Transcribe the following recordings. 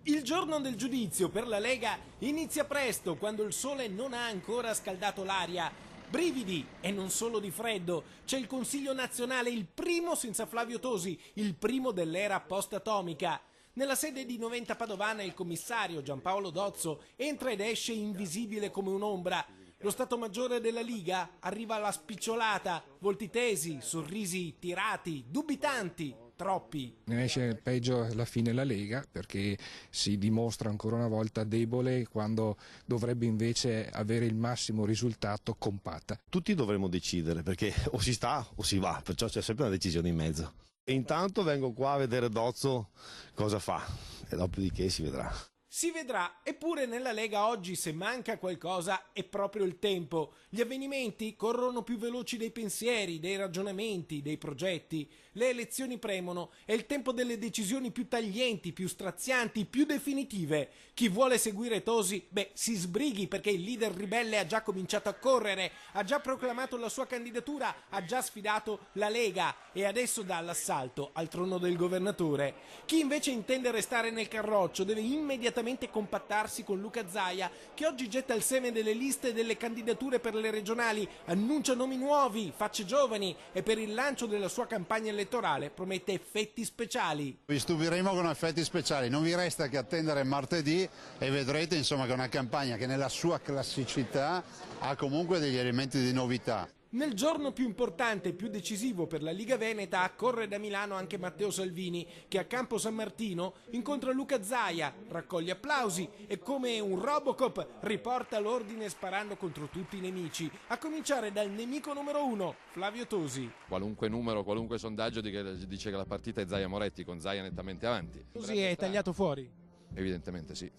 Il giorno del giudizio per la Lega inizia presto, quando il sole non ha ancora scaldato l'aria. Brividi, e non solo di freddo. C'è il Consiglio nazionale, il primo senza Flavio Tosi, il primo dell'era post-atomica. Nella sede di Noventa Padovana il commissario Giampaolo Dozzo entra ed esce invisibile come un'ombra. Lo Stato Maggiore della Liga arriva alla spicciolata, volti tesi, sorrisi tirati, dubitanti, troppi. Ne esce peggio alla fine la Lega, perché si dimostra ancora una volta debole quando dovrebbe invece avere il massimo risultato compatta. Tutti dovremmo decidere, perché o si sta o si va, perciò c'è sempre una decisione in mezzo. E intanto vengo qua a vedere Dozzo cosa fa e dopodiché si vedrà. Si vedrà, eppure nella Lega oggi se manca qualcosa è proprio il tempo. Gli avvenimenti corrono più veloci dei pensieri, dei ragionamenti, dei progetti. Le elezioni premono, è il tempo delle decisioni più taglienti, più strazianti, più definitive. Chi vuole seguire Tosi, si sbrighi, perché il leader ribelle ha già cominciato a correre, ha già proclamato la sua candidatura, ha già sfidato la Lega e adesso dà l'assalto al trono del governatore. Chi invece intende restare nel carroccio deve immediatamente compattarsi con Luca Zaia, che oggi getta il seme delle liste e delle candidature per le regionali, annuncia nomi nuovi, facce giovani e per il lancio della sua campagna elettorale promette effetti speciali. Vi stupiremo con effetti speciali, non vi resta che attendere martedì e vedrete insomma che è una campagna che nella sua classicità ha comunque degli elementi di novità. Nel giorno più importante e più decisivo per la Liga Veneta accorre da Milano anche Matteo Salvini, che a Campo San Martino incontra Luca Zaia, raccoglie applausi e come un Robocop riporta l'ordine sparando contro tutti i nemici, a cominciare dal nemico numero 1, Flavio Tosi. Qualunque numero, qualunque sondaggio dice che la partita è Zaia Moretti, con Zaia nettamente avanti. Tosi è tagliato fuori? Evidentemente sì.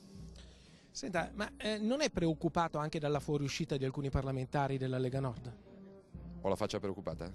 Senta, ma non è preoccupato anche dalla fuoriuscita di alcuni parlamentari della Lega Nord? Ho la faccia preoccupata?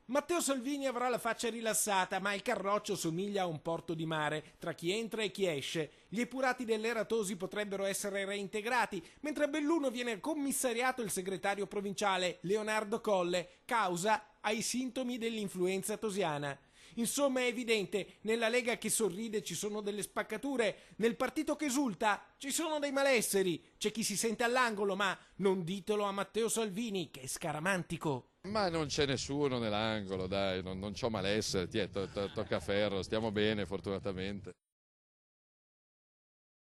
Matteo Salvini avrà la faccia rilassata, ma il carroccio somiglia a un porto di mare, tra chi entra e chi esce. Gli epurati dell'era Tosi potrebbero essere reintegrati, mentre a Belluno viene commissariato il segretario provinciale Leonardo Colle, causa ai sintomi dell'influenza tosiana. Insomma è evidente, nella Lega che sorride ci sono delle spaccature, nel partito che esulta ci sono dei malesseri, c'è chi si sente all'angolo, ma non ditelo a Matteo Salvini che è scaramantico. Ma non c'è nessuno nell'angolo, dai, non c'ho malessere, tocca ferro, stiamo bene fortunatamente.